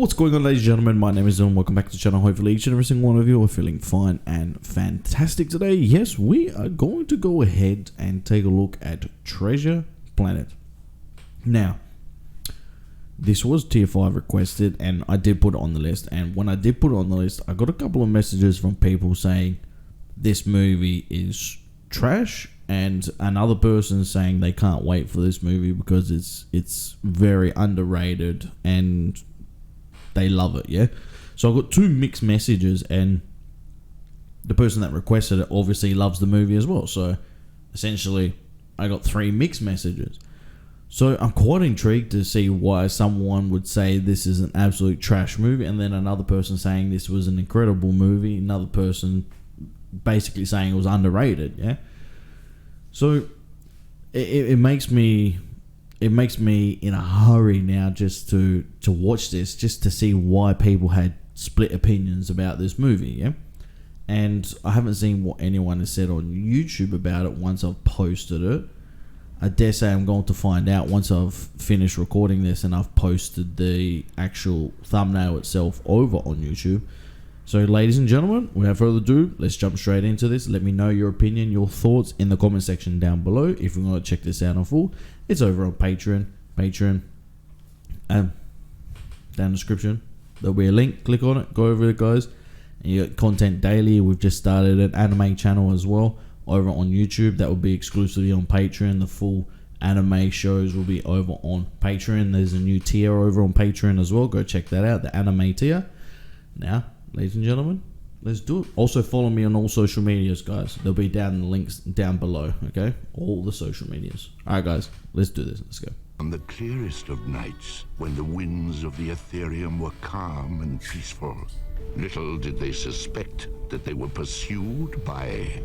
What's going on, ladies and gentlemen? My name is Dylan. Welcome back to the channel. Hopefully each and every single one of you are feeling fine and fantastic today. Yes, we are going to go ahead and take a look at Treasure Planet. Now, this was tier 5 requested and I did put it on the list. And when I did put it on the list, I got a couple of messages from people saying this movie is trash, and another person saying they can't wait for this movie because it's very underrated and they love it. Yeah, so I got two mixed messages, and the person that requested it obviously loves the movie as well. So essentially I got three mixed messages. So I'm quite intrigued to see why someone would say this is an absolute trash movie, and then another person saying this was an incredible movie, another person basically saying it was underrated. Yeah, so it makes me in a hurry now just to watch this, just to see why people had split opinions about this movie. Yeah, and I haven't seen what anyone has said on YouTube about it once I've posted it. I dare say I'm going to find out once I've finished recording this and I've posted the actual thumbnail itself over on YouTube. So ladies and gentlemen, without further ado, let's jump straight into this. Let me know your opinion, your thoughts in the comment section down below. If you want to check this out in full, it's over on Patreon, down in the description. There'll be a link, click on it, go over it guys. And you got content daily. We've just started an anime channel as well over on YouTube. That will be exclusively on Patreon. The full anime shows will be over on Patreon. There's a new tier over on Patreon as well. Go check that out, the anime tier. Now, ladies and gentlemen, let's do it. Also follow me on all social medias, guys. They'll be down in the links down below, okay? All the social medias. Alright guys, let's do this. Let's go. On the clearest of nights, when the winds of the Ethereum were calm and peaceful, little did they suspect that they were pursued by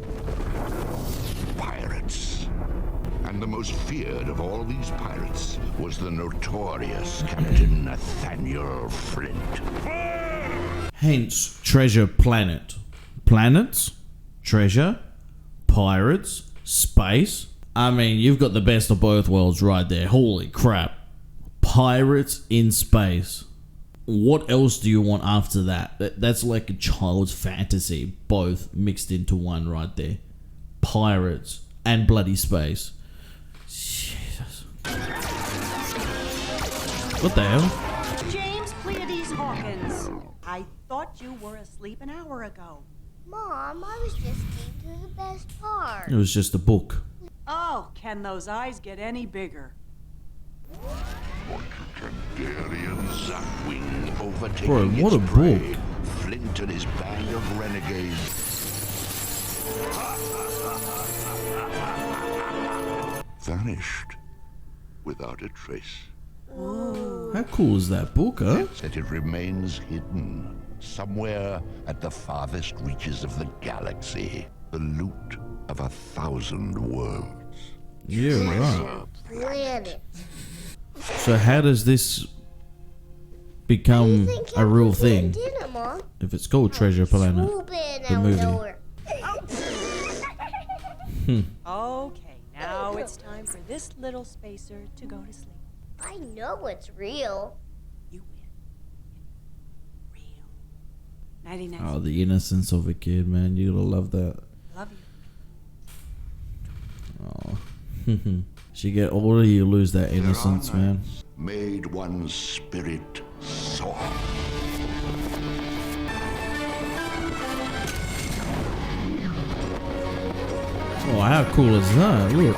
pirates. And the most feared of all these pirates was the notorious Captain Nathaniel Flint. Hence, Treasure Planet. Planets, treasure, pirates, space. I mean, you've got the best of both worlds right there. Holy crap. Pirates in space. What else do you want after that? That's like a child's fantasy, both mixed into one right there. Pirates and bloody space. Jesus. What the hell? James Pleiades Hawkins. I thought you were asleep an hour ago. Mom, I was just getting to the best part. It was just a book. Oh, can those eyes get any bigger? Darian Zapwing overtaking Bro, what its a prey. book. Flint and his band of renegades. Vanished without a trace. How cool is that book, huh? That it remains hidden somewhere at the farthest reaches of the galaxy. The loot of 1,000 worlds. Yeah, right. Planet. So how does this become a real thing? Dinner, Mom. If it's called Treasure Planet, the movie. Okay, now it's time for this little spacer to go to sleep. I know it's real. You win. Real. Nighty night. Oh, the innocence of a kid, man. You gotta love that. Love you. Oh. She get older, you lose that innocence, man. Made one's spirit soar. Oh, how cool is that? Look.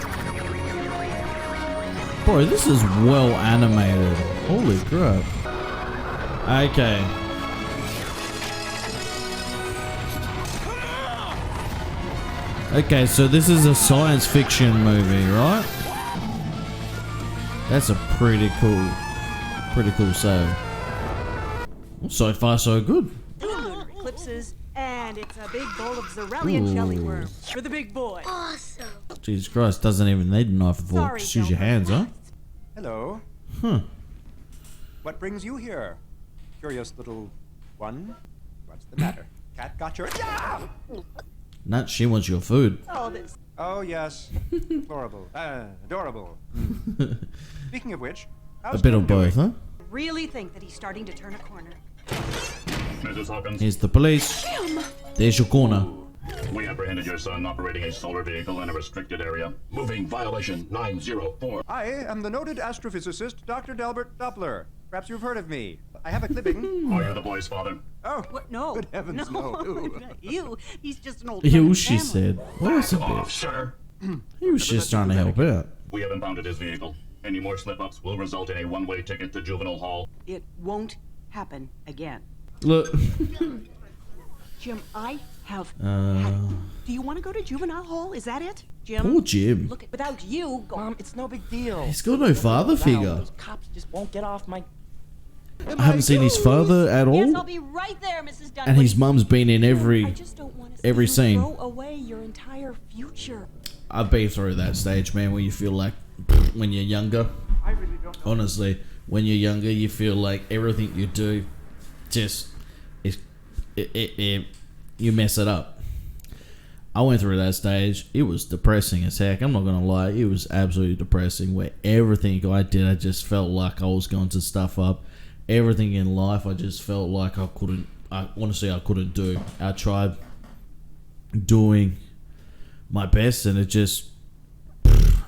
Bro, this is well animated. Holy crap. Okay. Okay, so this is a science fiction movie, right? That's a pretty cool save. So far, so good. Lunar eclipses, and it's a big bowl of Zarellian Ooh. jellyworm for the big boy. Awesome. Jesus Christ, doesn't even need a knife and fork. Sorry, Just use your Delta. hands, huh? Hello. Huh. What brings you here? Curious little one? What's the matter? Cat got your... Ah! Nut, she wants your food. Oh, this. Oh, yes. Adorable. Adorable. Speaking of which, A how's bit Tom of both, doing? huh? really think that he's starting to turn a corner. Mrs. Hawkins, Here's the police. There's your corner. we apprehended your son operating a solar vehicle in a restricted area. Moving violation 904. I am the noted astrophysicist, Dr. Delbert Doppler. Perhaps you've heard of me. I have a clipping. Are you the boy's father? Oh, What? No. good heavens, no. Ew. You. He's just an old. Ew, friend of she family. said. What was it? Off, sir. He was just trying to help out. We have impounded his vehicle. Any more slip-ups will result in a one-way ticket to juvenile hall. It won't happen again. Look. Jim, I have had Uh, it. Do you want to go to juvenile hall? Is that it? Jim? poor Jim. Look, without you, Mom, it's no big deal. He's got no father figure. Those cops just won't get off my... I haven't seen his father at Yes, I'll all. be right there, Mrs. Dunwoody. And his mum's been in I every just don't want to every see you scene. throw away your entire future. I've been through that stage, man, where you feel like when you're younger. Honestly, when you're younger, you feel like everything you do just is you mess it up. I went through that stage. It was depressing as heck. I'm not gonna lie. It was absolutely depressing. Where everything I did, I just felt like I was going to stuff up. Everything in life, I just felt like I couldn't. I couldn't do. I tried doing my best, and it just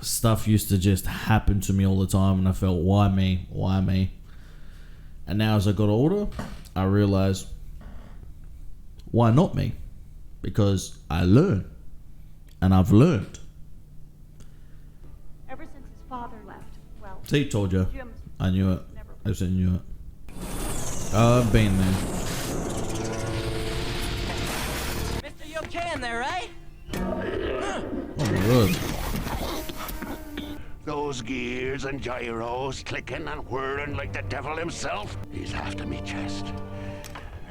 stuff used to just happen to me all the time, and I felt, why me? Why me? And now as I got older, I realized, why not me? Because I learn, and I've learned. Ever since his father left, well, See, told you. Jim's I knew it. never. I just knew it. I've been there. Mister, you okay in there, right? Oh my god. Those gears and gyros clicking and whirring like the devil himself. He's after me chest.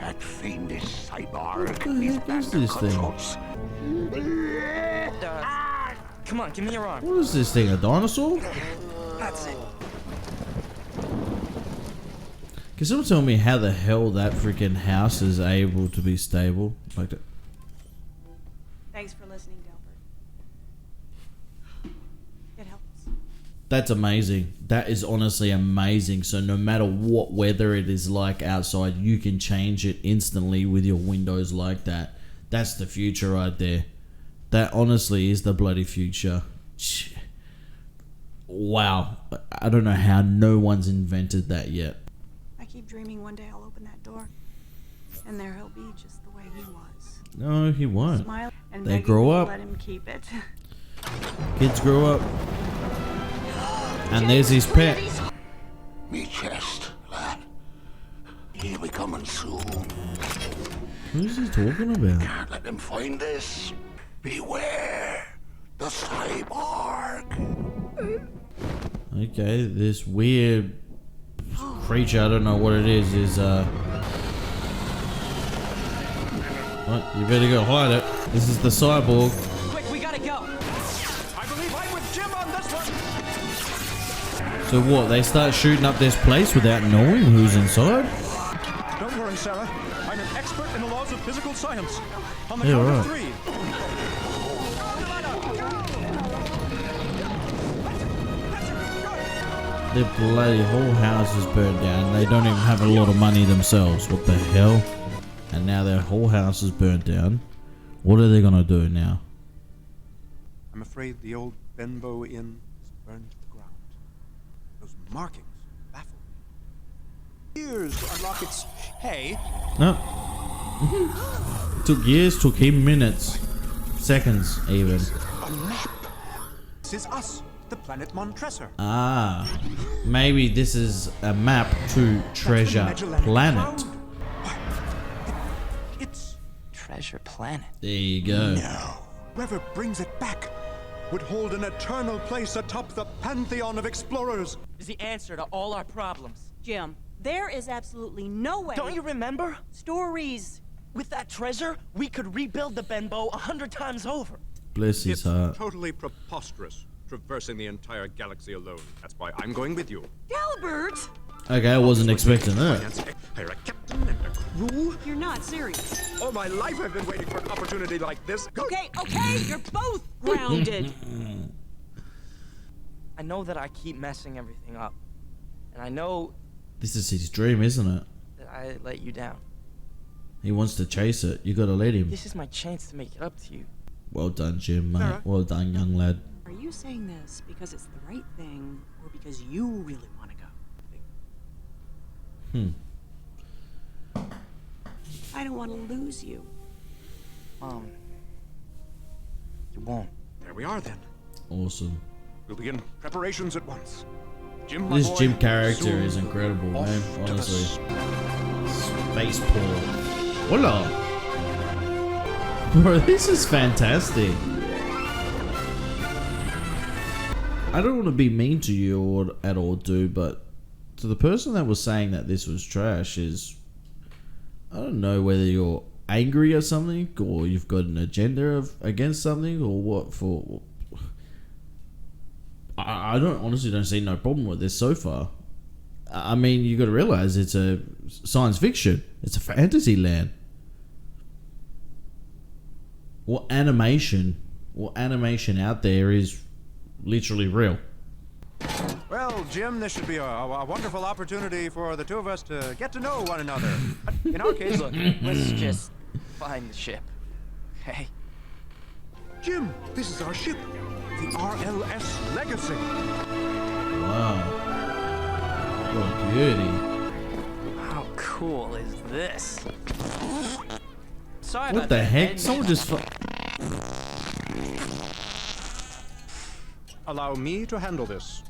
That fiendish cyborg. What the He's heck back is to this thing? cutthroats. Come on, give me your arm. What is this thing? A dinosaur? That's it. Can someone tell me how the hell that freaking house is able to be stable? Like that? Thanks for listening, Delbert. It helps. That's amazing. That is honestly amazing. So no matter what weather it is like outside, you can change it instantly with your windows like that. That's the future right there. That honestly is the bloody future. Wow. I don't know how no one's invented that yet. I keep dreaming one day I'll open that door, and there he'll be just the way he was. No, he won't. Smile and They begging grow me to up. let him keep it. Kids grow up. And there's his pet. Me chest, lad. He'll be coming soon. Who's he talking about? Can't let them find this. Beware the cyborg. Okay, this weird creature, I don't know what it is What? You better go hide it. This is the cyborg. Quick, we gotta go. I believe I'm with Jim on this one. So what, they start shooting up this place without knowing who's inside? Don't worry, Sarah. I'm an expert in the laws of physical science. On the Yeah, count right. of 3. Their bloody whole house is burned down. They don't even have a lot of money themselves. What the hell? And now their whole house is burnt down. What are they gonna do now? I'm afraid the old Benbow Inn is burned to the ground. Those markings baffle me. Years to unlock its hay. No. Took years, took him minutes. Seconds, even. A map. This is us, the planet Montresor. Ah. Maybe this is a map to Treasure Magellanic Planet. Cloud. What? It's Treasure Planet. There you go. whoever brings it back would hold an eternal place atop the pantheon of explorers. Is the answer to all our problems. Jim, there is absolutely no way. Don't you remember? Stories. With that treasure, we could rebuild the Benbow 100 times over. Bless his heart. Totally preposterous, traversing the entire galaxy alone. That's why I'm going with you. Delbert! Okay, I wasn't expecting that. Hire a captain and a crew. You're not serious. All my life I've been waiting for an opportunity like this. Okay, you're both grounded. I know that I keep messing everything up. And I know This is his dream, isn't it? that I let you down. He wants to chase it. You gotta let him. This is my chance to make it up to you. Well done, Jim, mate. Sarah? Well done, young lad. Are you saying this because it's the right thing or because you really want to go? I don't want to lose you. Mom, you won't. There we are then. Awesome. We'll begin preparations at once. Jim, my This boy, Jim character soon is incredible, off man. to the Honestly. Space Paul. Voila! Bro, this is fantastic. I don't want to be mean to you or at all, dude, but to the person that was saying that this was trash is, I don't know whether you're angry at something or you've got an agenda against something or what for. I honestly don't see no problem with this so far. I mean, you got to realize it's a science fiction. It's a fantasy land. What animation out there is literally real. Well, Jim, this should be a wonderful opportunity for the two of us to get to know one another. In our case, Look, let's just find the ship, okay? Jim, this is our ship, the RLS Legacy. Wow. What a beauty. How cool is this? Sorry What about the that, heck? Ben. Someone just... Allow me to handle this.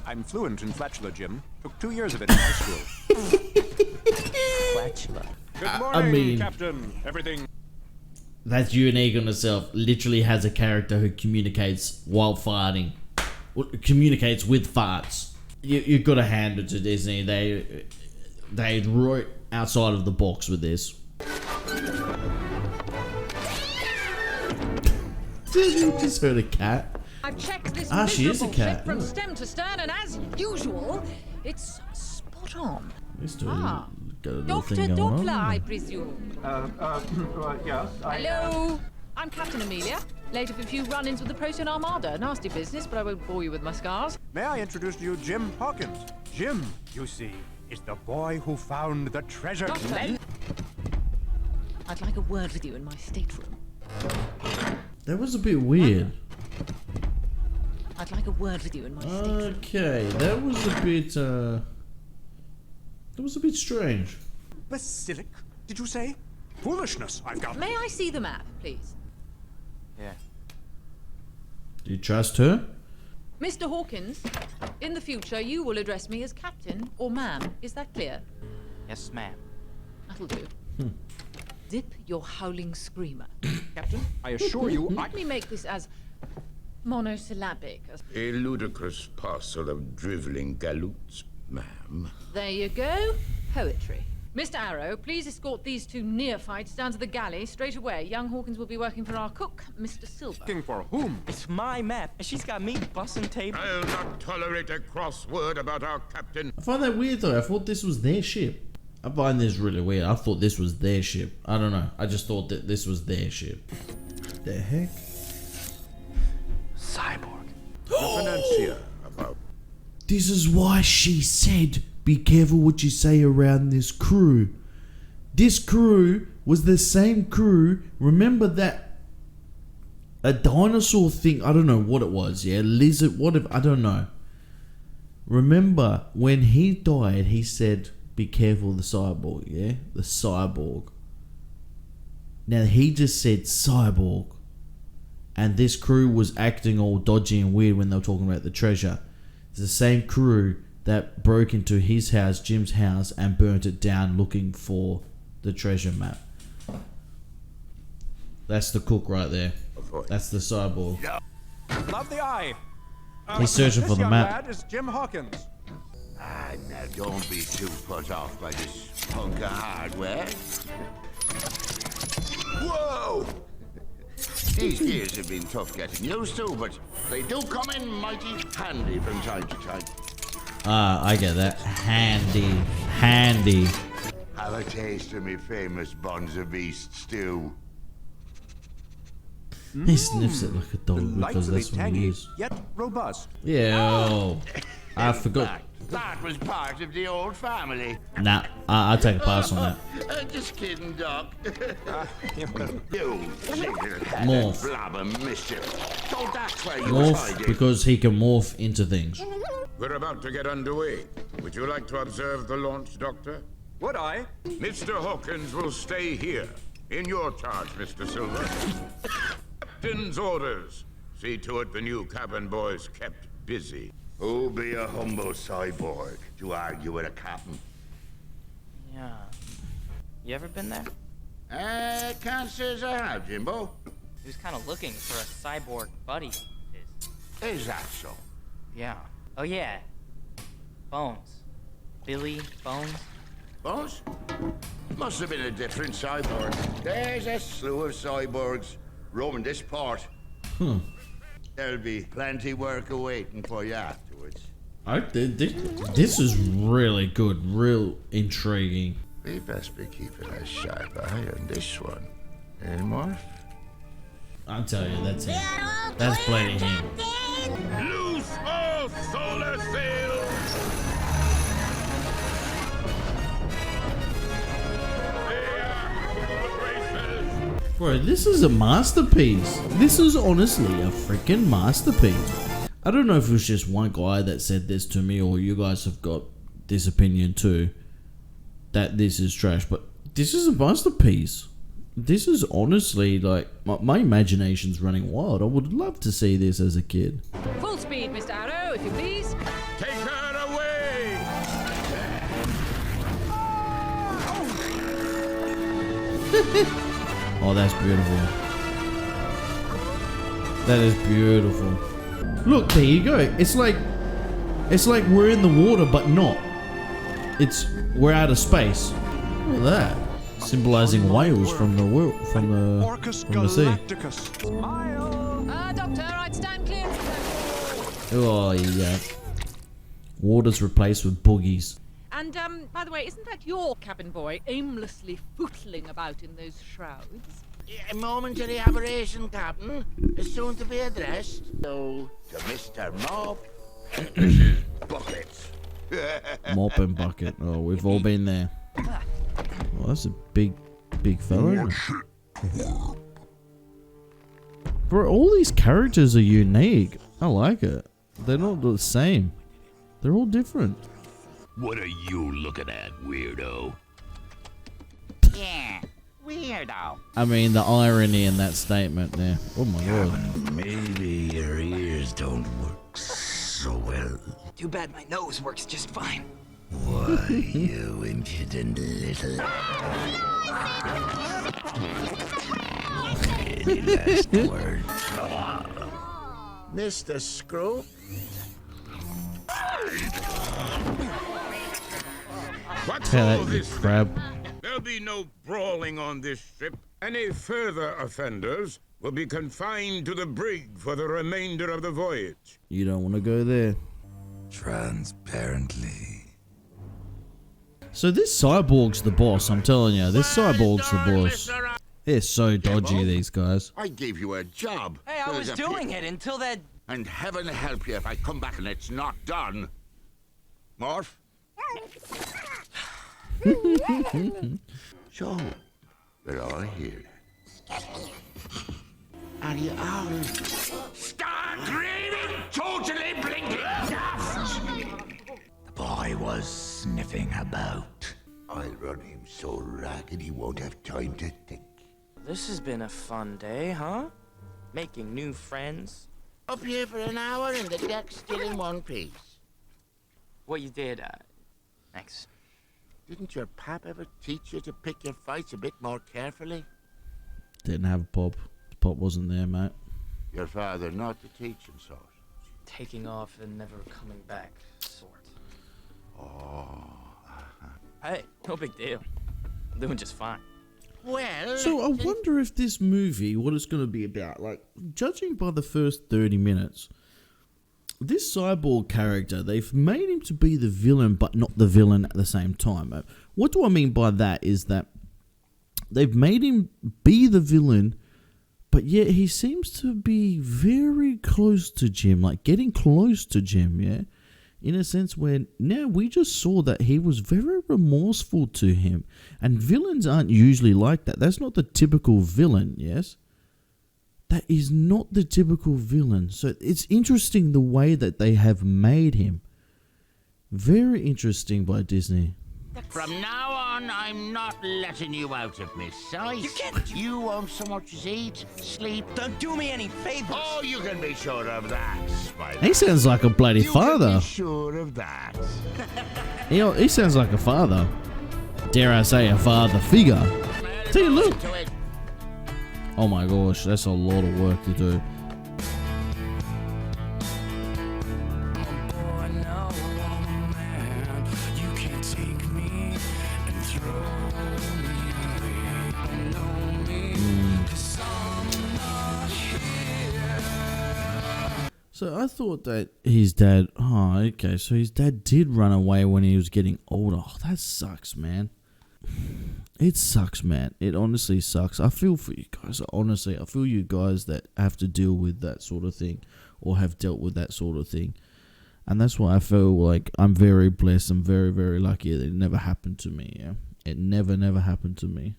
I'm fluent in flatula, Jim. Took 2 years of it in high school. Flatula. Good morning, mean- Captain. Everything... That's unique on itself. Literally has a character who communicates while farting. Well, communicates with farts. You've got to hand it to Disney. They wrote outside of the box with this. Did you just heard a cat? I've checked this She is a miserable cat. ship from Oh. stem to stern, and as usual, it's spot on. This dude Ah. got a little Dr. thing going Doppler, I on. presume. Yes, Hello, I'm Captain Amelia. Late of a few run-ins with the Protean Armada. Nasty business, but I won't bore you with my scars. May I introduce to you Jim Hawkins? Jim, you see, is the boy who found the treasure. Doctor, I'd like a word with you in my stateroom. That was a bit weird. I'd like a word with you in my stateroom. Okay, that was a bit strange. Basilic, did you say? Foolishness, I've got... May I see the map, please? Yeah. Do you trust her? Mr. Hawkins, in the future, you will address me as Captain or Ma'am. Is that clear? Yes, ma'am. That'll do. Dip your howling screamer. Captain, I assure you, I... Let me make this as monosyllabic as... A ludicrous parcel of driveling galoots, ma'am. There you go. Poetry. Mr. Arrow, please escort these two neophytes down to the galley straight away. Young Hawkins will be working for our cook, Mr. Silver. Looking for whom? It's my map, and she's got me bussing tables. I'll not tolerate a cross word about our captain. I find that weird though. I thought this was their ship. I find this really weird. I thought this was their ship. I don't know. I just thought that this was their ship. The heck? Cyborg. The financier about... This is why she said, be careful what you say around this crew. This crew was the same crew. Remember that a dinosaur thing, I don't know what it was, yeah? Lizard, whatever, I don't know. Remember when he died, he said, be careful of the cyborg, yeah? The cyborg. Now he just said cyborg. And this crew was acting all dodgy and weird when they were talking about the treasure. It's the same crew that broke into his house, Jim's house, and burnt it down looking for the treasure map. That's the cook right there. That's the cyborg. Love the eye. He's searching this for the young map. lad is Jim Hawkins. Ah, now don't be too put off by this hunk of hardware. Whoa! These gears have been tough getting used to, but they do come in mighty handy from time to time. Ah, I get that. Handy. Handy. Have a taste of me famous Bonza Beast stew. He sniffs it like a dog because Delightfully that's what he tangy, is. yet robust. Yeah. Oh, I In forgot. fact, That was part of the old family. Nah, I'll take a pass on that. Just kidding, Doc. You Morph. blob of mischief. So that's where you Morph hide because he can morph into things. We're about to get underway. Would you like to observe the launch, Doctor? Would I? Mr. Hawkins will stay here. In your charge, Mr. Silver. Captain's orders. See to it the new cabin boy's kept busy. Who'll be a humble cyborg to argue with a captain? Yeah. You ever been there? Can't say as I have, Jimbo. He was kind of looking for a cyborg buddy of his. Is that so? Yeah. Oh, yeah. Bones. Billy Bones. Bones? Must have been a different cyborg. There's a slew of cyborgs roaming this port. There'll be plenty work awaiting for you afterwards. This is really good, real intriguing. We best be keeping a sharp eye on this one. Eh, Morph? I'll tell you, that's him. That's plain him. Loose all solar sails! Bro, this is a masterpiece. This is honestly a freaking masterpiece. I don't know if it was just one guy that said this to me or you guys have got this opinion too, that this is trash, but this is a masterpiece. This is honestly like, my imagination's running wild. I would love to see this as a kid. Full speed, Mr. Arrow, if you please. Take her away! Oh, that's beautiful. That is beautiful. Look, there you go. It's like we're in the water, but not. We're out of space. Look at that, symbolizing whales from the sea. Doctor, I'd stand clear. Oh yeah. Water's replaced with boogies. And, by the way, isn't that your cabin boy aimlessly footling about in those shrouds? A momentary aberration, Captain. Is soon to be addressed. So, to Mr. Mop and Mrs. Bucket. Mop and Bucket. Oh, we've all been there. Oh, that's a big fella. Bro, all these characters are unique. I like it. They're not the same. They're all different. What are you looking at, weirdo? Yeah. Weirdo. I mean, the irony in that statement there. Oh my god. Maybe your ears don't work so well. Too bad my nose works just fine. Why, you impudent little... Any last words? Mr. Scrope? What's Yeah, all that this? crab. There'll be no brawling on this ship. Any further offenders will be confined to the brig for the remainder of the voyage. You don't want to go there. Transparently. So this cyborg's the boss, I'm telling you. This cyborg's the boss. They're so dodgy, these guys. I gave you a job. Hey, I was doing it until that... And heaven help you if I come back and it's not done. Morph? So, we're all here. Are you all... Start reading! Totally blinking daft! The boy was sniffing about. I'll run him so ragged he won't have time to think. This has been a fun day, huh? Making new friends. Up here for an hour and the deck's still in one piece. What you did, thanks. Didn't your pap ever teach you to pick your fights a bit more carefully? Didn't have a pop. The pop wasn't there, mate. Your father not the teaching sort. Taking off and never coming back, sort. Oh. Hey, no big deal. I'm doing just fine. Well... So I wonder if this movie, what it's going to be about. Like, judging by the first 30 minutes, this cyborg character, they've made him to be the villain, but not the villain at the same time. What do I mean by that is that they've made him be the villain, but yet he seems to be very close to Jim, like getting close to Jim, yeah? in a sense where now we just saw that he was very remorseful to him. And villains aren't usually like that. That's not the typical villain, yes? That is not the typical villain. So it's interesting the way that they have made him. Very interesting by Disney. From now on, I'm not letting you out of my sight. You can't. You won't so much as eat, sleep. Don't do me any favors. Oh, you can be sure of that, Spider. He sounds like a bloody You father. can be sure of that. He sounds like a father. Dare I say a father figure. See, look. Oh my gosh, that's a lot of work to do. So I thought that his dad, so his dad did run away when he was getting older. Oh, that sucks, man. It sucks, man. It honestly sucks. I feel for you guys. Honestly, I feel you guys that have to deal with that sort of thing or have dealt with that sort of thing. And that's why I feel like I'm very blessed. I'm very, very lucky that it never happened to me, yeah. It never happened to me.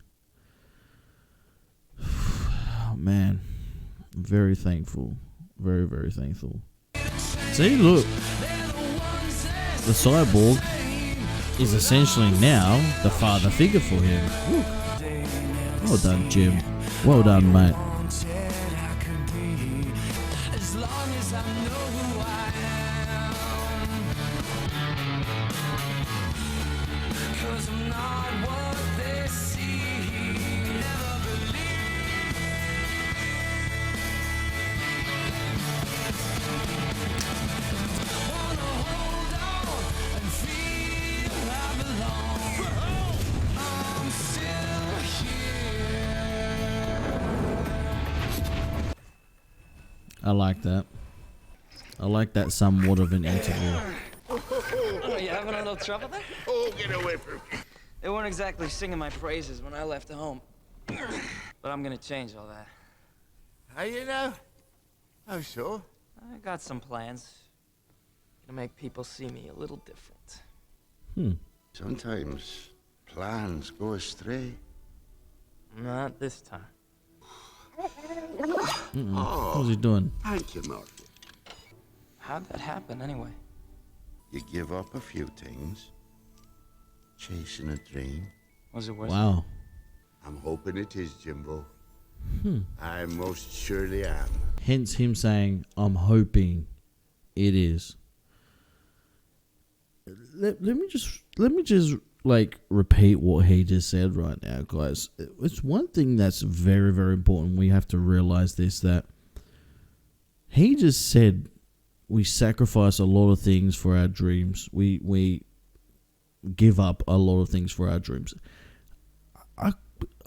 Oh, man. I'm very thankful. Very, very thankful. See, look. The cyborg is essentially now the father figure for him. Look. Well done, Jim. Well done, mate. I like that. I like that somewhat of an interval. Oh, you having a little trouble there? Oh, get away from me. They weren't exactly singing my praises when I left home. But I'm gonna change all that. How you know? How so? I got some plans. Gonna make people see me a little different. Sometimes plans go astray. Not this time. What's he doing? Thank you, Murphy. How'd that happen anyway? You give up a few things. Chasing a dream. Was it worth Wow. I'm hoping it is, Jimbo. I most surely am. Hence him saying, I'm hoping it is. Let me just like repeat what he just said right now, guys. It's one thing that's very, very important. We have to realize this, that he just said we sacrifice a lot of things for our dreams. We give up a lot of things for our dreams.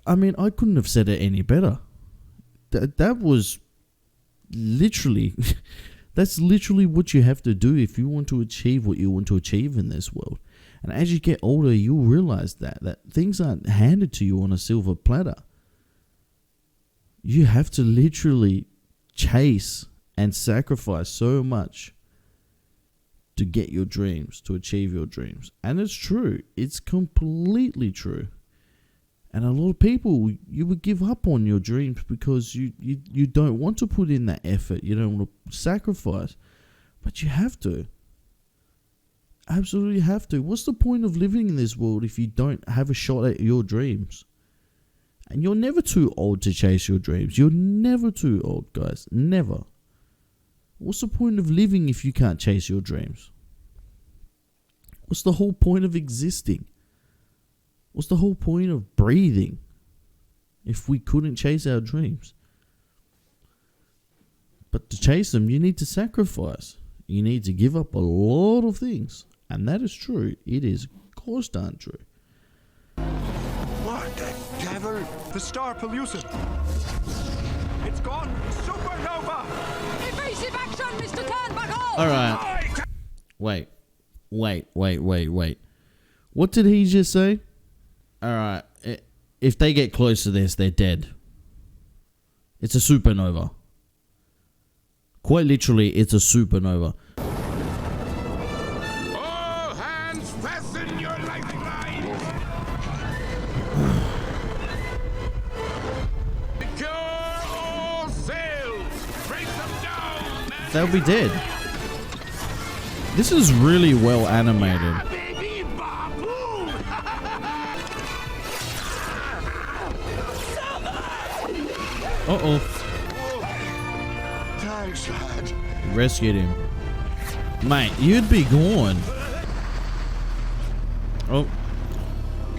I mean, I couldn't have said it any better. That was literally, that's literally what you have to do if you want to achieve what you want to achieve in this world. And as you get older, you'll realize that things aren't handed to you on a silver platter. You have to literally chase and sacrifice so much to get your dreams, to achieve your dreams. And it's true. It's completely true. And a lot of people, you would give up on your dreams because you don't want to put in that effort. You don't want to sacrifice. But you have to. Absolutely have to. What's the point of living in this world if you don't have a shot at your dreams? And you're never too old to chase your dreams. You're never too old, guys. Never. What's the point of living if you can't chase your dreams? What's the whole point of existing? What's the whole point of breathing if we couldn't chase our dreams? But to chase them, you need to sacrifice. You need to give up a lot of things. And that is true. It is gosh darn true. What the devil? The star pollution. It's gone. Supernova! Evasive action, Mr. Turnbuckle! Alright. Wait. What did he just say? Alright. If they get close to this, they're dead. It's a supernova. Quite literally, it's a supernova. your lifeline! Secure all sails! Break them down! They'll be dead. This is really well animated. Uh-oh. Thanks, lad. Rescued him. Mate, you'd be gone. Oh.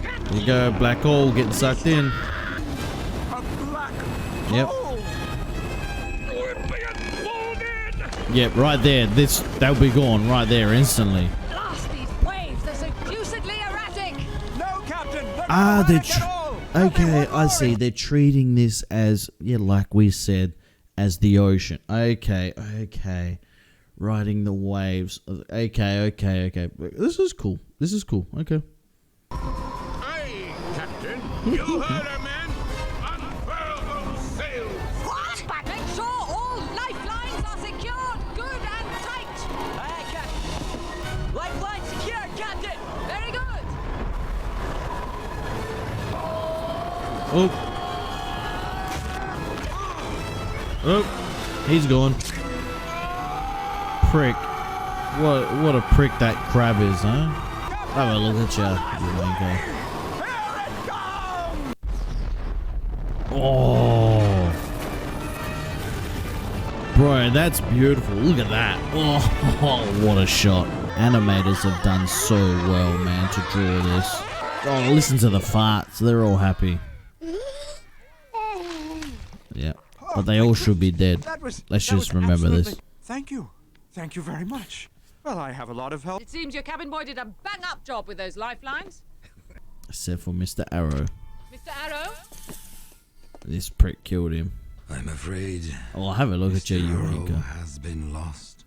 Here we go, black hole getting sucked in. A black Yep. hole. We're being pulled in. Yep, right there. They'll be gone right there instantly. Blast these waves! They're so lucidly erratic! No, Captain. They're Ah, not they're erratic at all. okay. I see. They're treating this as, yeah, like we said, as the ocean. Okay, okay. Riding the waves. Okay, okay, okay. This is cool. This is cool. Okay. Aye, Captain. You heard her, man. Unfurl those sails. What? Make sure all lifelines are secured good and tight! Aye, Captain. Lifeline secured, Captain. Very good! Oh. Oh. He's gone. Prick. What a prick that crab is, huh? Have a look at you wanker. Oh. Bro, that's beautiful. Look at that. Oh, what a shot. Animators have done so well, man, to draw this. Oh, listen to the farts. They're all happy. Yeah. But they all should be dead. Let's just remember this. Thank you. Thank you very much. Well, I have a lot of help. It seems your cabin boy did a bang-up job with those lifelines. Except for Mr. Arrow. Mr. Arrow? This prick killed him. I'm afraid. Oh, have a look at you, Arrow Eureka. has been lost.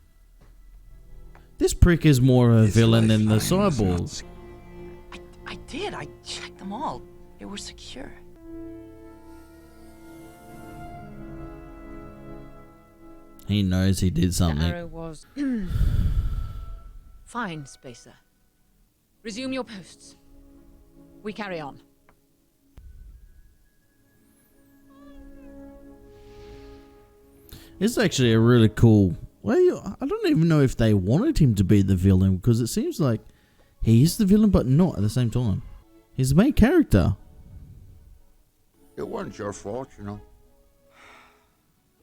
This prick is more of a His villain than the lifeline was not cyborg. I did. I checked them all. They were secure. He knows he did The something. arrow was... Fine, Spacer. Resume your posts. We carry on. It's actually a really cool... Well, I don't even know if they wanted him to be the villain, because it seems like he is the villain, but not at the same time. He's the main character. It wasn't your fault, you know.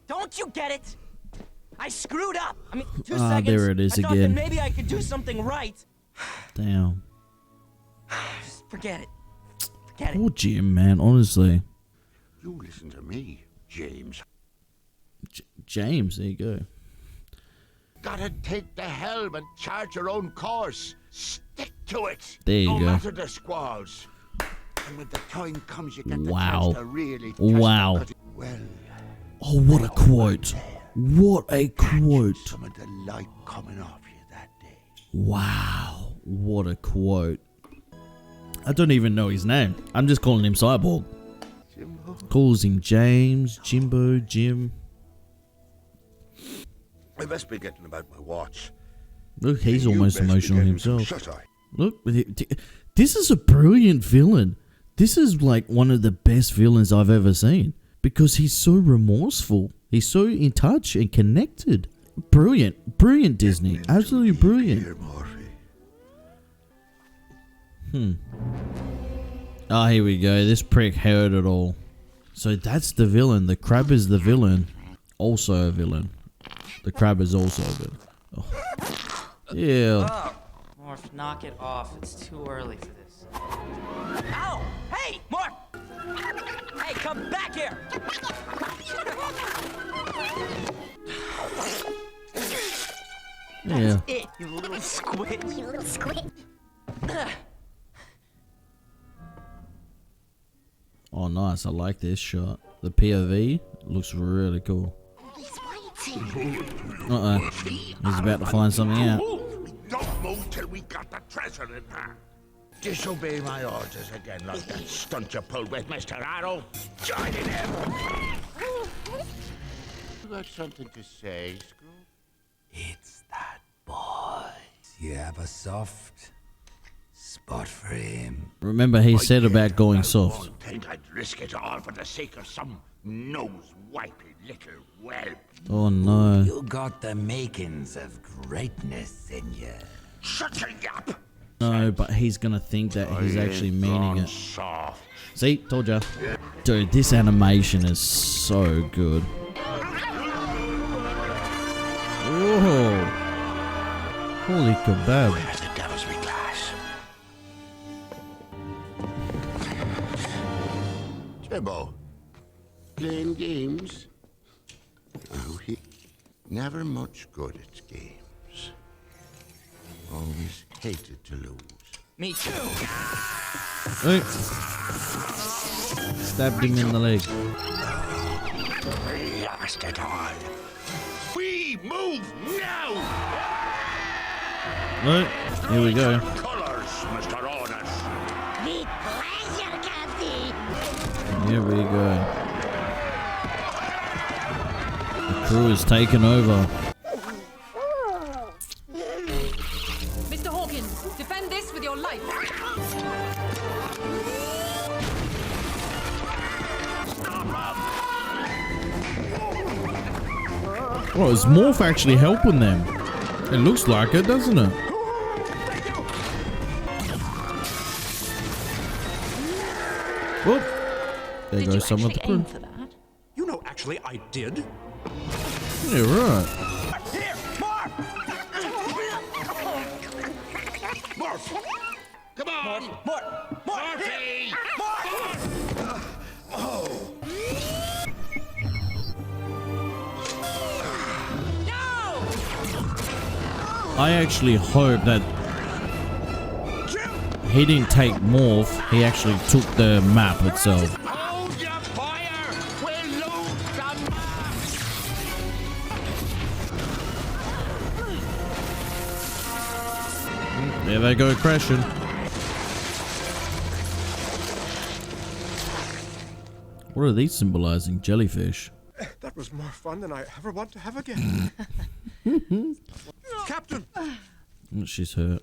Don't you get it? I screwed up. I mean, 2 Ah, seconds. there it is I thought again. that maybe I could do something right. Damn. Just forget it. Forget it. Poor Jim, man, honestly. You listen to me, James. James, there you go. Gotta take the helm and chart your own course. Stick to it. There you no go. matter the squalls. And when the time comes, you get the Wow. chance to really test Wow. the well. Oh, what a quote. What a quote. Some of the light coming off you that day. Wow. What a quote. I don't even know his name. I'm just calling him Cyborg. Jimbo. Calls him James, Jimbo, Jim. I must be getting about my watch. Look, he's You almost best be emotional getting some himself. shut-eye. Look, this is a brilliant villain. This is like one of the best villains I've ever seen. Because he's so remorseful. He's so in touch and connected. Brilliant. Brilliant, Disney. Absolutely brilliant. Here, Morphe. Ah, here we go. This prick heard it all. So that's the villain. The crab is the villain. Also a villain. The crab is also a villain. Oh. Yeah. Oh, Morph, knock it off. It's too early for this. Ow! Hey, Morph! Hey, come back here! Yeah. It, you little squid. You little squid. Oh, nice. I like this shot. The POV looks really cool. Uh-oh. He's about to find something out. Don't move till we got the treasure in hand. Disobey my orders again like that stunt you pulled with Mr. Arrow. Joining him. You got something to say, Screw? It's that boy. You have a soft spot for him. Remember, he said about going soft. Don't think I'd risk it all for the sake of some nose-wipey little whelp. Oh no. You got the makings of greatness in you. Shut your yap! No, but he's gonna think that he's actually meaning it. Soft. See, told ya. Dude, this animation is so good. Whoa. Holy kebab. Where's the devil's wee glass? Jimbo, playing games? Oh, he never much good at games. Always hated to lose. Me too. Hey. Stabbed him in the leg. Lost it all. We move now! Right, here we go. Colors, Mr. Honest. With pleasure, Captain. Here we go. The crew is taken over. Mr. Hawkins, defend this with your life. Oh, is Morph actually helping them? It looks like it, doesn't it? Whoop. There goes some of the crew. For that? You know, actually, I did. Yeah, right. Here, Morph! Come on! Morphy! I actually hope that he didn't take Morph, he actually took the map itself. Hold your fire! We'll lose some There they go crashing. What are these symbolizing? Jellyfish. That was more fun than I ever want to have again. Captain! She's hurt.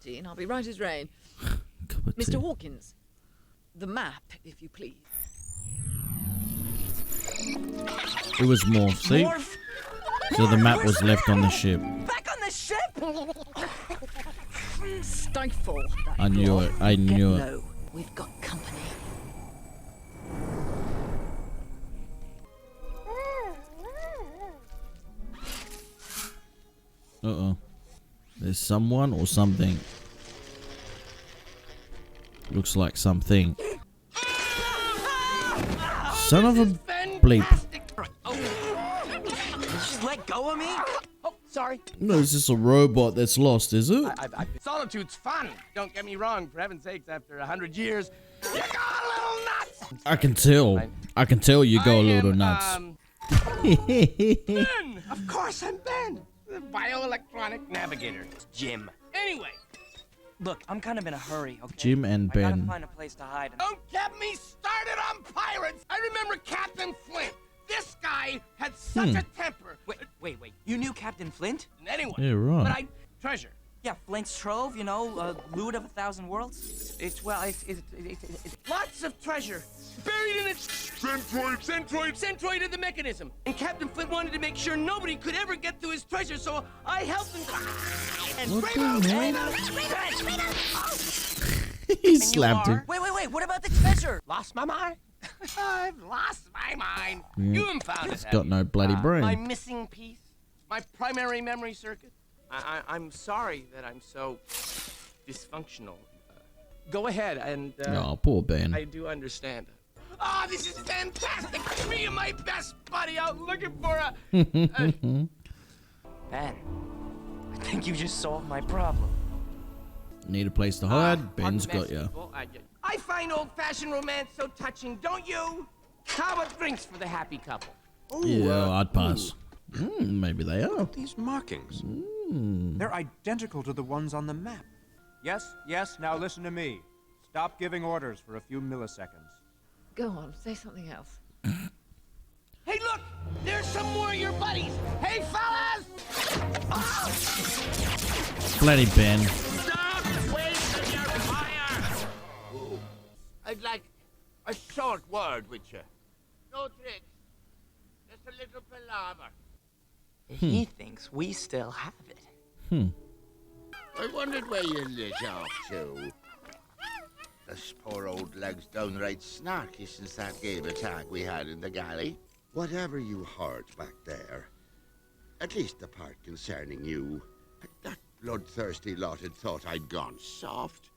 Dean, I'll be right as rain. Cup of tea. Mr. Hawkins, the map, if you please. It was Morph, see? So the map was left on the ship. Back on the ship? Stifle that I knew roar. it. I knew Get it. low. We've got company. Uh-oh. There's someone or something. Looks like something. Son of a bleep. Just let go of me? Oh, sorry. No, is this a robot that's lost, is it? Solitude's fun. Don't get me wrong. For heaven's sakes, after 100 years, you got a little nuts. I can tell. I can tell you go a little nuts. Ben! Of course I'm Ben. The bioelectronic navigator. It's Jim. Anyway. Look, I'm kind of in a hurry, okay? Jim and I gotta Ben. find a place to hide. Don't get me started on pirates. I remember Captain Flint. This guy had such a temper. Wait. You knew Captain Flint? Anyway. Yeah, right. But treasure. Yeah, Flint's Trove, you know, loot of 1,000 worlds. It's Lots of treasure. Buried in its centroid of the mechanism. And Captain Flint wanted to make sure nobody could ever get to his treasure, so I helped him. What the hell? He slapped him. Wait, what about the treasure? Lost my mind. I've lost my mind. Yeah. You haven't found It's it. got no bloody brain. My missing piece. My primary memory circuit. I'm sorry that I'm so dysfunctional. Go ahead and... Oh, poor Ben. I do understand. Oh, this is fantastic! Me and my best buddy out looking for a... Ben, I think you just solved my problem. Need a place to hide? Ben's got ya. I find old-fashioned romance so touching, don't you? How about drinks for the happy couple? Yeah, I'd pass. Maybe they are. These markings. They're identical to the ones on the map. Yes, now listen to me. Stop giving orders for a few milliseconds. Go on, say something else. Hey, look! There's some more of your buddies! Hey, fellas! Bloody Ben. Stop wasting short word with you. No tricks. Just a little palaver. He thinks we still have it. I wondered where you lit off to. This poor old leg's downright snarky since that gay attack we had in the galley. Whatever you heard back there, at least the part concerning you, that bloodthirsty lot had thought I'd gone soft.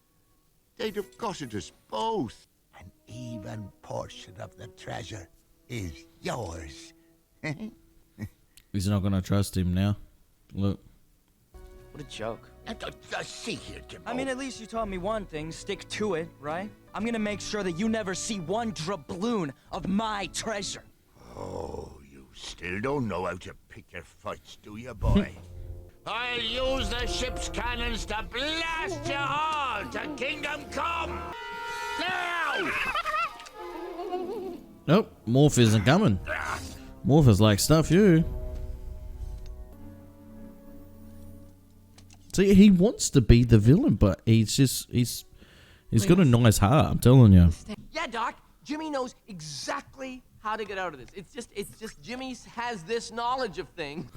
They'd have gutted us both. An even portion of the treasure is yours. He's not gonna trust him now. Look. What a joke. See here, Jimbo. I mean, at least you taught me one thing. Stick to it, right? I'm gonna make sure that you never see one doubloon of my treasure. Oh, you still don't know how to pick your fights, do you, boy? I'll use the ship's cannons to blast you all to Kingdom Come! Now! Nope, Morph isn't coming. Morph is like, stuff you. See, he wants to be the villain, but he's got a nice heart, I'm telling you. Yeah, Doc. Jimmy knows exactly how to get out of this. It's just Jimmy has this knowledge of things.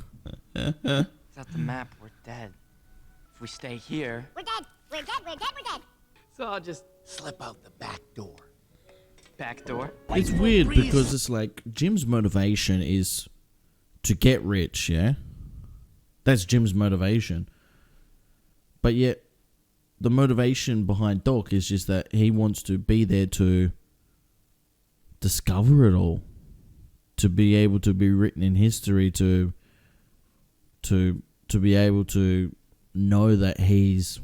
Without the map, we're dead. If we stay here... We're dead. We're dead. We're dead. We're dead. So I'll just slip out the back door. Back door? It's weird because it's like Jim's motivation is to get rich, yeah? That's Jim's motivation. But yet, the motivation behind Doc is just that he wants to be there to discover it all. To be able to be written in history, to be able to know that he's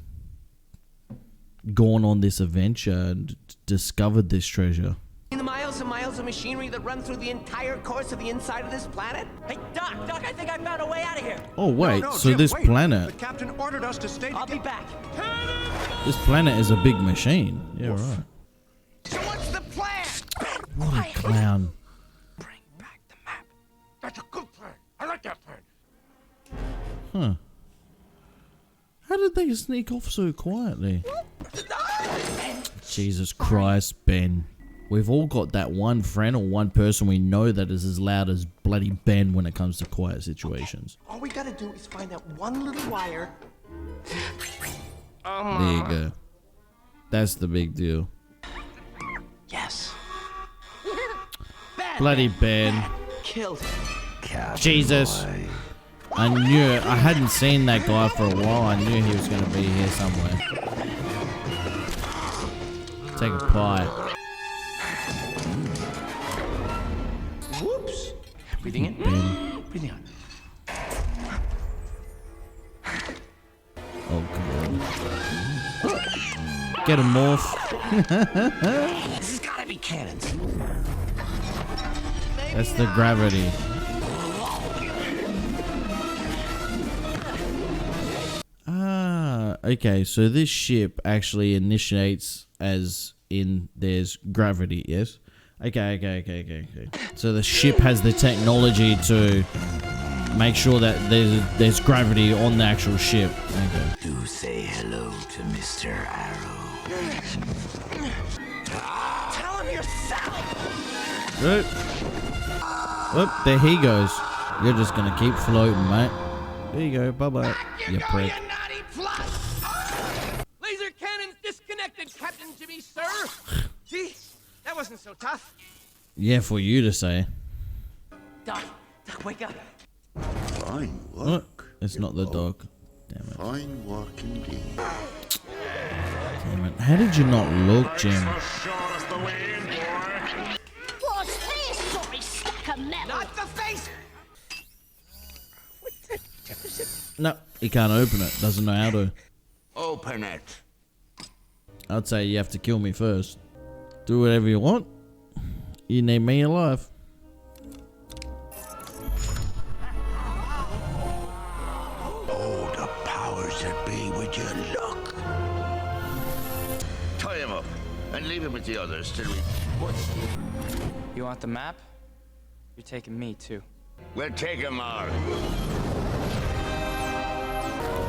gone on this adventure and discovered this treasure. The miles and miles of machinery that run through the entire course of the inside of this planet? Hey, Doc, I think I found a way out of here. Oh wait, No, so Jim, this wait. planet, The captain ordered us to stay. I'll be back. this planet is a big machine. Yeah, right. So what's the plan? What a clown. Bring back the map. That's a good plan. I like that plan. Huh. How did they sneak off so quietly? Jesus Christ, Ben. We've all got that one friend or one person we know that is as loud as bloody Ben when it comes to quiet situations. All we gotta do is find that one little wire. There you go. That's the big deal. Yes. Bloody Ben. Killed. Jesus. I knew it. I hadn't seen that guy for a while. I knew he was going to be here somewhere. Take a pie. Whoops. Breathing in. Ben. Breathing out. Oh, God. Get him, Morph. This has gotta be cannons. That's the gravity. Ah, okay. So this ship actually initiates as in there's gravity, yes? Okay. So the ship has the technology to make sure that there's gravity on the actual ship. Okay. Do say hello to Mr. Arrow. Tell him yourself. Right. Oh, there he goes. You're just gonna keep floating, mate. There you go. Bye-bye. You prick. Laser cannons disconnected, Captain Jimmy, sir. See? That wasn't so tough. Yeah, for you to say. Doc, wake up. Fine work. What? It's not the dog. Damn it. Fine work indeed. Damn it. How did you not look, Jim? What's this, sorry stack of metal? Not the face. No, he can't open it. Doesn't know how to. Open it. I'd say you have to kill me first. Do whatever you want. You need me alive. Oh, the powers that be, would you look? Tie him up and leave him with the others till we... You want the map? You're taking me, too. We'll take him all.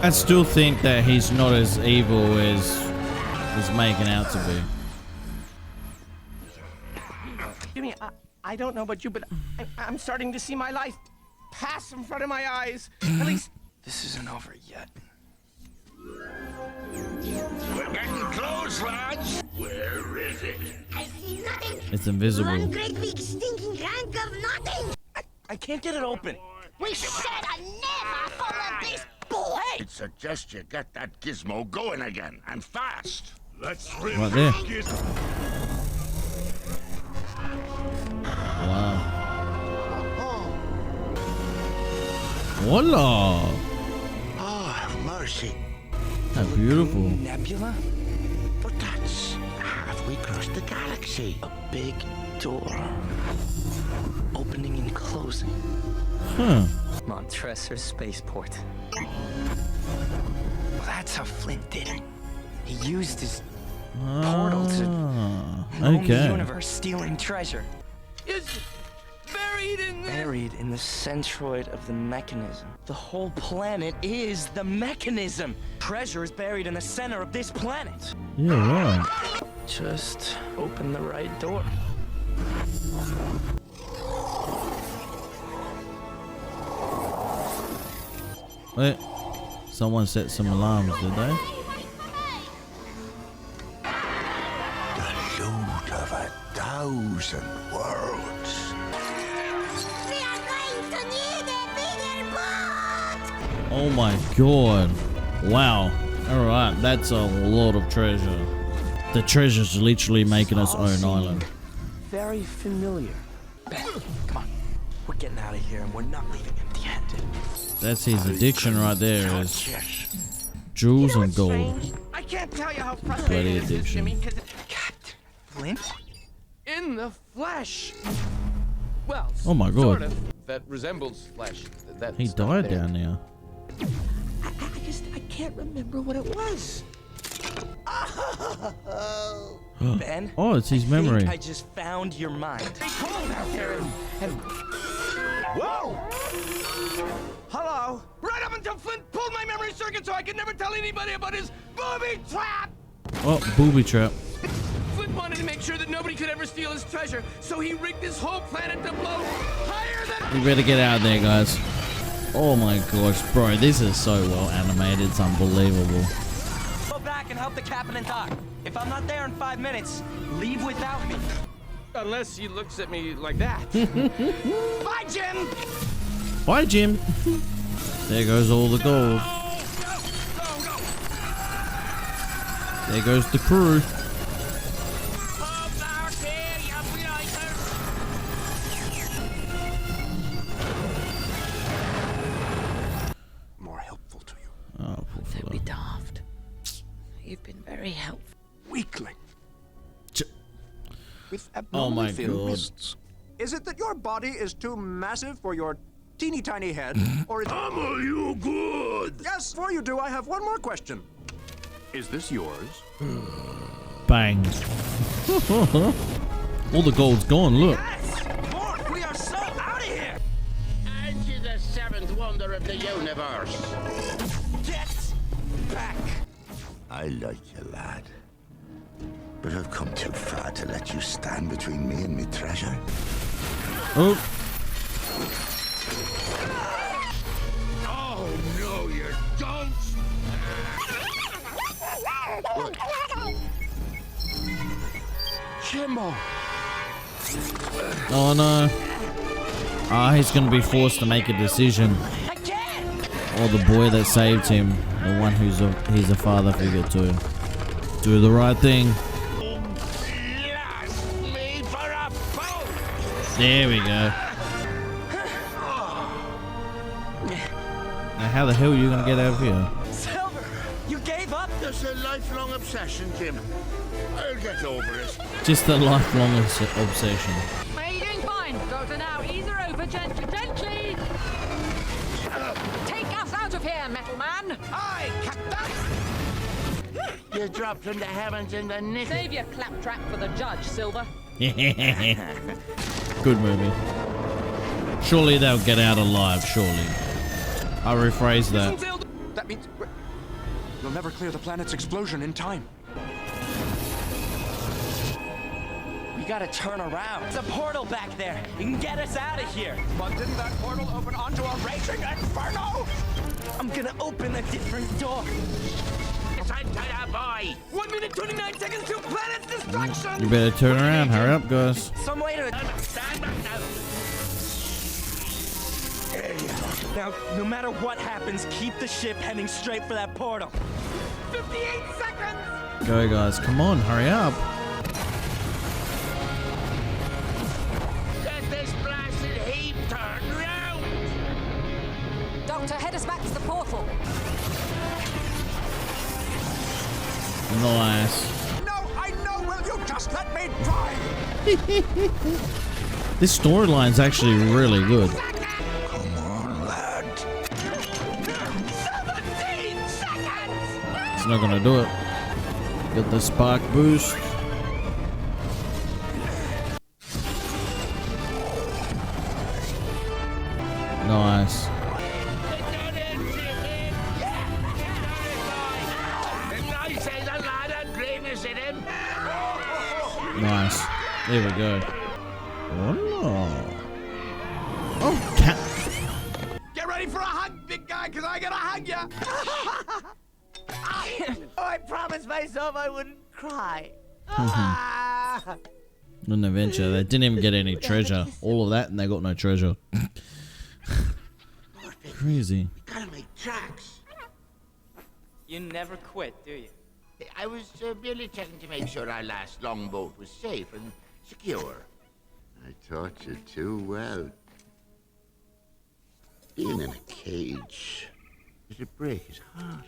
I still think that he's not as evil as he's making out to be. Jimmy, I don't know about you, but I'm starting to see my life pass in front of my eyes. At least This isn't over yet. We're getting close, lads. Where is it? I see nothing. It's invisible. One great big stinking hunk of nothing. I can't get it open. We should never follow this boy. I'd suggest you get that gizmo going again, and fast. Let's rip Right there. Wow. Voila! Oh, mercy. How beautiful. Nebula? But that's halfway across the galaxy. A big door. Opening and closing. Huh. Montresor Spaceport. Well, that's how Flint did it. He used his portal to roam the universe, stealing treasure. it's Buried in the centroid of the mechanism. The whole planet is the mechanism. Treasure is buried in the center of this planet. Yeah, right. Just open the right door. Wait. Someone set some alarms, did they? The loot of 1,000 worlds. We are going to need a bigger boat. Oh my god. Wow. Alright, that's a lot of treasure. The treasure's literally making its own island. Very familiar. Ben, come on. We're getting out of here and we're not leaving empty-handed. That's his addiction right there, is jewels and gold. I can't tell you how Bloody frustrating this is, addiction. Jimmy, because Captain Flint? in the flesh. Well, Oh my sort god. of. That resembles flesh. That's He died down there. I can't remember what it was. Ben? Oh, it's his memory. I just found your mind. It's cold out there and whoa! Hello. Right up until Flint pulled my memory circuit so I could never tell anybody about his booby trap. Oh, booby trap. Flint wanted to make sure that nobody could ever steal his treasure, so he rigged this whole planet to blow higher than. We better get out of there, guys. Oh my gosh, bro, this is so well animated. It's unbelievable. Go back and help the captain and doc. If I'm not there in 5 minutes, leave without me. Unless he looks at me like that. Bye, Jim. Bye, Jim. There goes all the gold. There goes the crew. More helpful to you. Oh, poor Don't fellow. be daft. You've been very helpful. Weakling. With Oh abnormal my thin god. wrists. Is it that your body is too massive for your teeny tiny head, or is Are you good? Yes, before you do, I have one more question. Is this yours? Bang. All the gold's gone, look. Morph, we are so out of here! Aren't you the seventh wonder of the universe? Get back! I like you, lad. But I've come too far to let you stand between me and me treasure. Oh, Oh, no, you don't! Jimbo! oh no. Ah, he's gonna be forced to make a decision. I can't! Or the boy that saved him, the one he's a father figure to. Do the right thing. Blast me for a boat! There we go. Now how the hell are you gonna get out of here? Silver, you gave up? It's a lifelong obsession, Jim. I'll get over it. Just a lifelong obsession. Are you doing fine? Doctor, now ease her over gently. Take us out of here, metal man. Aye, Captain. You dropped from the heavens in the nick. Save your claptrap for the judge, Silver. Good movie. Surely they'll get out alive, surely. I'll rephrase that. That means you'll never clear the planet's explosion in time. You gotta turn around. There's a portal back there. You can get us out of here. But didn't that portal open onto a raging inferno? I'm gonna open a different door. Time to the boy. 1 minute, 29 seconds to planet's destruction. You better turn around. Hurry up, guys. Some way to... Stand back now. Now, no matter what happens, keep the ship heading straight for that portal. 58 seconds. Go, guys. Come on, hurry up. Get this blasted heap turned round. Doctor, head us back to the portal. Nice. No, I know. Will you just let me drive? This storyline's actually really good. Come on, lad. 17 seconds. It's not gonna do it. Get the spark boost. Nice. Nice. There we go. Oh, cat. Get ready for a hug, big guy, because I gotta hug ya. Oh, I promised myself I wouldn't cry. An adventure. They didn't even get any treasure. All of that, and they got no treasure. Crazy. We gotta make tracks. You never quit, do you? I was merely checking to make sure our last longboat was safe and secure. I taught you too well. Being in a cage, Does it break his heart?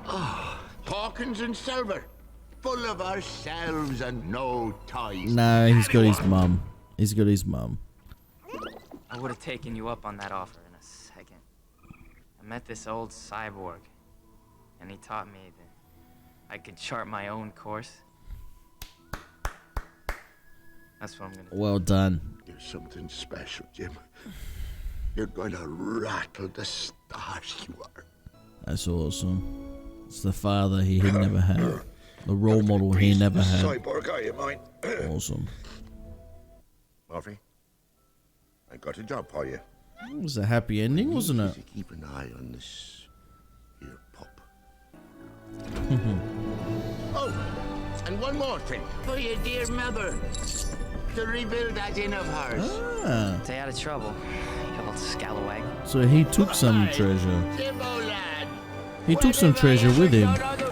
Oh, Hawkins and Silver, full of ourselves and no ties. No, he's got his mum. He's got his mum. I would have taken you up on that offer in a second. I met this old cyborg, and he taught me that I could chart my own course. That's what I'm gonna do. Well done. you're something special, Jim. You're going to rattle the stars, you are. That's awesome. It's the father he never had. The role model he never had. Cyborg, are you mine? Awesome. Murphy, I got a job for you. It was a happy ending, wasn't it? Keep an eye on this here pup. Oh, and one more thing. For your dear mother. To rebuild that inn of hers. Ah. Stay out of trouble, you old scalawag. So he took some treasure. Jimbo lad. He took some treasure with him. I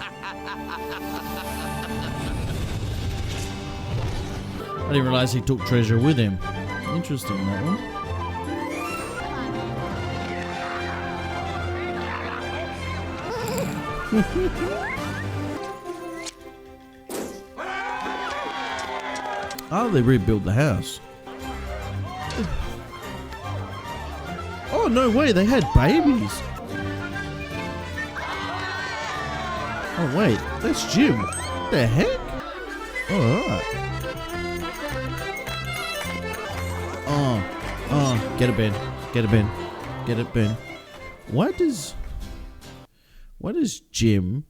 didn't realize he took treasure with him. Interesting, that one. Oh, they rebuilt the house. Oh, no way, they had babies. Oh, wait, that's Jim. What the heck? Alright. Oh, get it, Ben. Get it, Ben. Get it, Ben. Why does Jim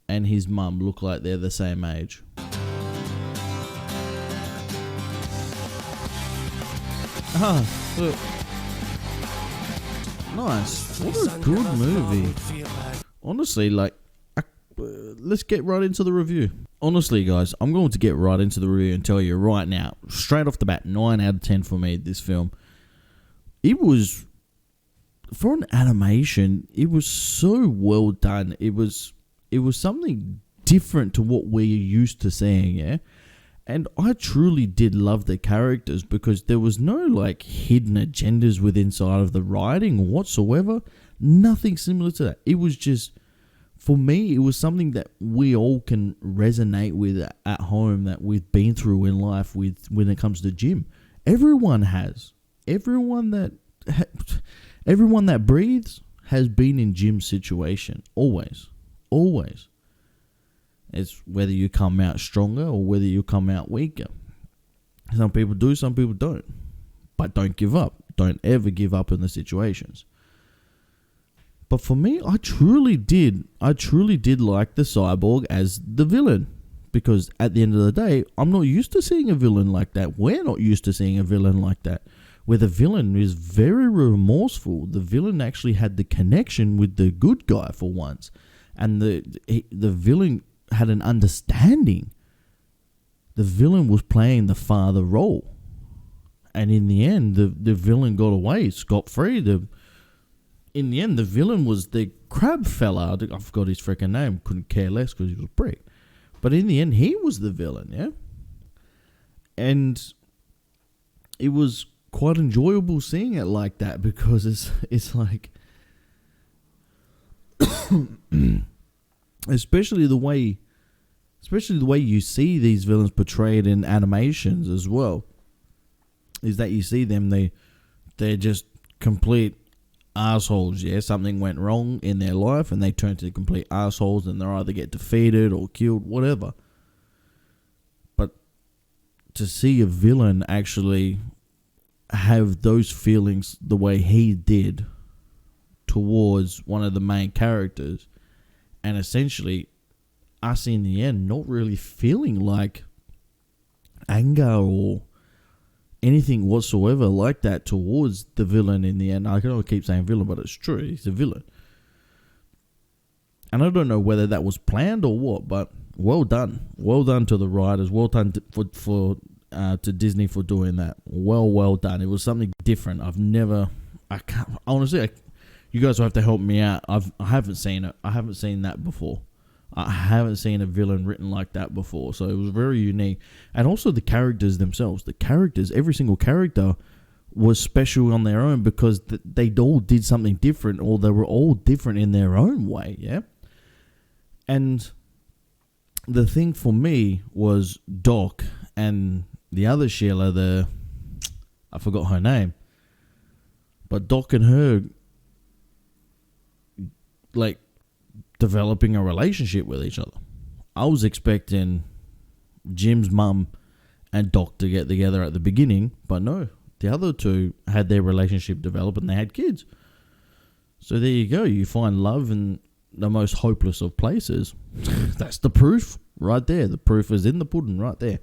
and his mum look like they're the same age? Ah, look. Nice. What a good movie. Honestly, like, let's get right into the review. Honestly, guys, I'm going to get right into the review and tell you right now, straight off the bat, 9 out of 10 for me, this film. It was, for an animation, it was so well done. It was something different to what we're used to seeing, yeah? And I truly did love the characters because there was no, like, hidden agendas within inside of the writing whatsoever. Nothing similar to that. It was just, for me, it was something that we all can resonate with at home, that we've been through in life with when it comes to Jim. Everyone has. Everyone that breathes has been in Jim's situation. Always. Always. It's whether you come out stronger or whether you come out weaker. Some people do, some people don't. But don't give up. Don't ever give up in the situations. But for me, I truly did like the Cyborg as the villain. Because at the end of the day, I'm not used to seeing a villain like that. We're not used to seeing a villain like that. Where the villain is very remorseful. The villain actually had the connection with the good guy for once. And the villain had an understanding. The villain was playing the father role. And in the end, the villain got away scot-free. In the end, the villain was the crab fella. I forgot his freaking name. Couldn't care less because he was a prick. But in the end, he was the villain, yeah? And it was quite enjoyable seeing it like that because it's like... especially the way you see these villains portrayed in animations as well, is that you see them, they're just complete assholes, yeah? Something went wrong in their life and they turn to complete assholes and they either get defeated or killed, whatever. But to see a villain actually have those feelings the way he did towards one of the main characters, and essentially us in the end not really feeling like anger or anything whatsoever like that towards the villain in the end. I can only keep saying villain, but it's true. He's a villain. And I don't know whether that was planned or what, but well done. Well done to the writers. Well done to Disney for doing that. Well done. It was something different. You guys will have to help me out. I haven't seen it. I haven't seen that before. I haven't seen a villain written like that before, so it was very unique. And also the characters themselves. Every single character was special on their own because they all did something different, or they were all different in their own way, yeah? And the thing for me was Doc and the other Sheila, I forgot her name, but Doc and her, like, developing a relationship with each other. I was expecting Jim's mum and Doc to get together at the beginning, but no, the other two had their relationship develop and they had kids. So there you go. You find love in the most hopeless of places. That's the proof right there. The proof is in the pudding right there.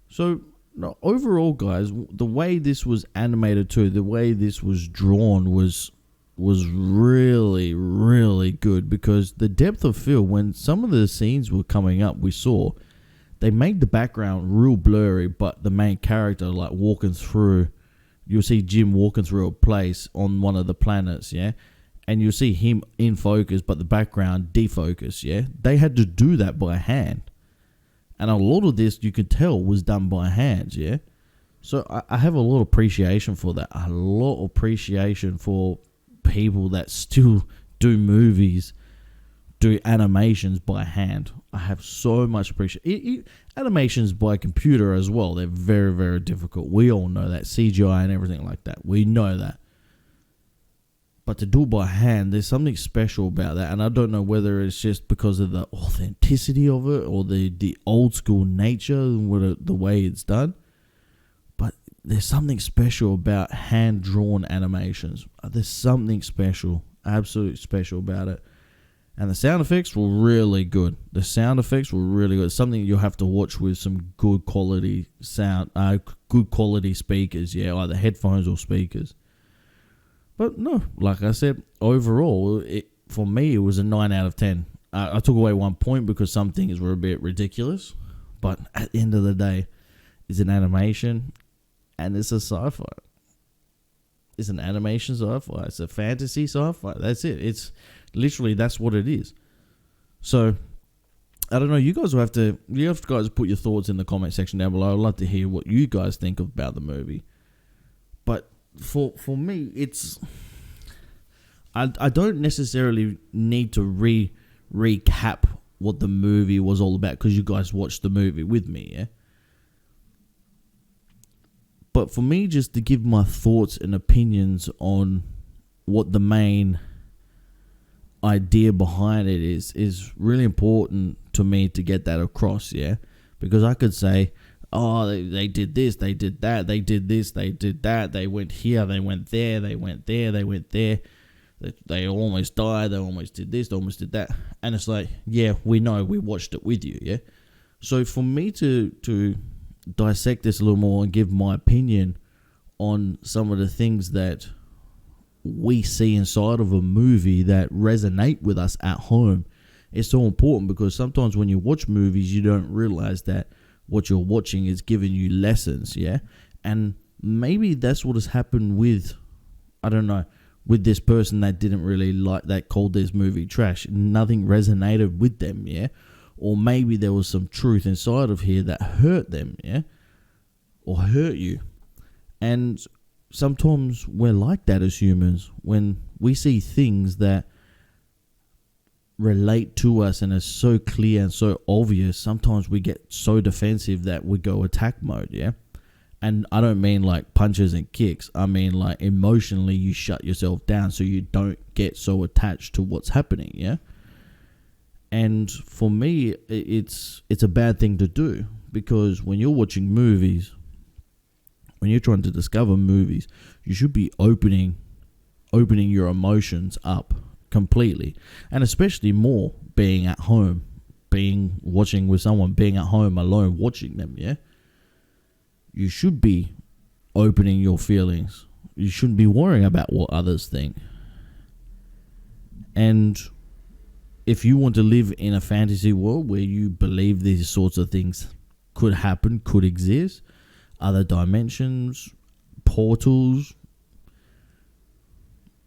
So no, overall, guys, the way this was animated too, the way this was drawn was really, really good, because the depth of field, when some of the scenes were coming up, we saw they made the background real blurry, but the main character, like walking through, you'll see Jim walking through a place on one of the planets, yeah, and you'll see him in focus, but the background defocus, yeah. They had to do that by hand, and a lot of this you could tell was done by hands, yeah. So I have a lot of appreciation for that, a lot of appreciation for people that still do movies, do animations by hand. I have so much appreciation. Animations by computer as well, they're very, very difficult. We all know that. CGI and everything like that, we know that. But to do it by hand, there's something special about that. And I don't know whether it's just because of the authenticity of it or the old school nature and the way it's done. But there's something special about hand-drawn animations. There's something special, absolutely special about it. And the sound effects were really good. It's something you'll have to watch with some good quality sound, good quality speakers, yeah, either headphones or speakers. But no, like I said, overall, for me, it was a 9 out of 10. I took away 1 point because some things were a bit ridiculous. But at the end of the day, it's an animation. And it's a sci-fi. It's an animation sci-fi. It's a fantasy sci-fi. That's it. It's literally, that's what it is. So, I don't know. You guys put your thoughts in the comment section down below. I'd love to hear what you guys think about the movie. But for me, it's... I don't necessarily need to recap what the movie was all about, because you guys watched the movie with me, yeah? But for me, just to give my thoughts and opinions on what the main idea behind it is really important to me to get that across, yeah? Because I could say, oh, they did this, they did that, they did this, they did that, they went here, they went there, they went there, they went there. They almost died, they almost did this, they almost did that. And it's like, yeah, we know, we watched it with you, yeah? So for me to dissect this a little more and give my opinion on some of the things that we see inside of a movie that resonate with us at home, it's so important, because sometimes when you watch movies, you don't realize that what you're watching is giving you lessons, yeah? And maybe that's what has happened with, I don't know, with this person that didn't really like, that called this movie trash. Nothing resonated with them, yeah? Or maybe there was some truth inside of here that hurt them, yeah? Or hurt you. And sometimes we're like that as humans. When we see things that relate to us and are so clear and so obvious, sometimes we get so defensive that we go attack mode, yeah? And I don't mean like punches and kicks. I mean like emotionally you shut yourself down so you don't get so attached to what's happening, yeah? And for me, it's a bad thing to do, because when you're watching movies, when you're trying to discover movies, you should be opening your emotions up completely. And especially more being at home, watching with someone, being at home alone watching them, yeah? You should be opening your feelings. You shouldn't be worrying about what others think. And if you want to live in a fantasy world where you believe these sorts of things could happen, could exist, other dimensions, portals,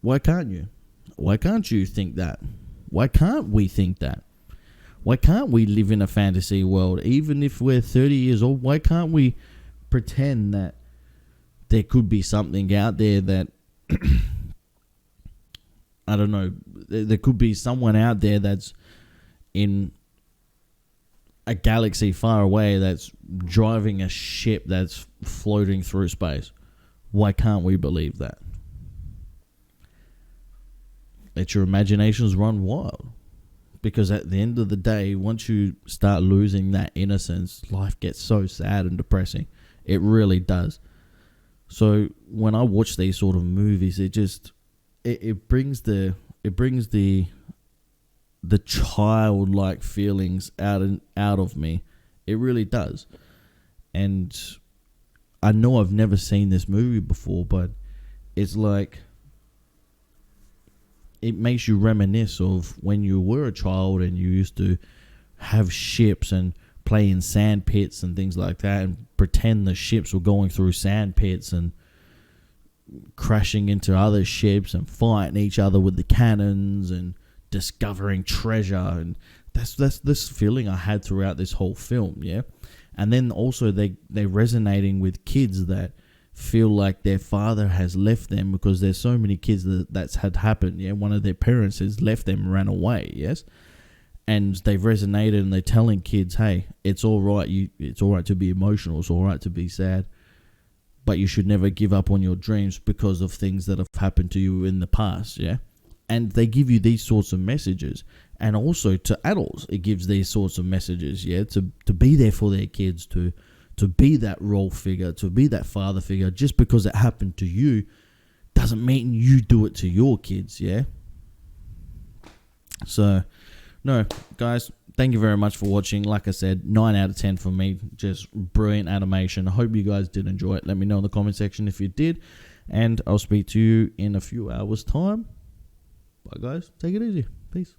why can't you? Why can't you think that? Why can't we think that? Why can't we live in a fantasy world? Even if we're 30 years old, why can't we pretend that there could be something out there that I don't know, there could be someone out there that's in a galaxy far away that's driving a ship that's floating through space. Why can't we believe that? Let your imaginations run wild. Because at the end of the day, once you start losing that innocence, life gets so sad and depressing. It really does. So when I watch these sort of movies, it brings the childlike feelings out of me. It really does. And I know I've never seen this movie before, but it's like it makes you reminisce of when you were a child and you used to have ships and play in sand pits and things like that, and pretend the ships were going through sand pits and crashing into other ships and fighting each other with the cannons and discovering treasure. And that's this feeling I had throughout this whole film, yeah? And then also they're resonating with kids that feel like their father has left them, because there's so many kids that's had happened, yeah? One of their parents has left them and ran away, yes? And they've resonated and they're telling kids, hey, it's all right. It's all right to be emotional. It's all right to be sad. But you should never give up on your dreams because of things that have happened to you in the past, yeah? And they give you these sorts of messages. And also to adults, it gives these sorts of messages, yeah? To be there for their kids, to be that role figure, to be that father figure. Just because it happened to you doesn't mean you do it to your kids, yeah? So, no, guys, thank you very much for watching. Like I said, 9 out of 10 for me. Just brilliant animation. I hope you guys did enjoy it. Let me know in the comment section if you did. And I'll speak to you in a few hours' time. Bye, guys. Take it easy. Peace.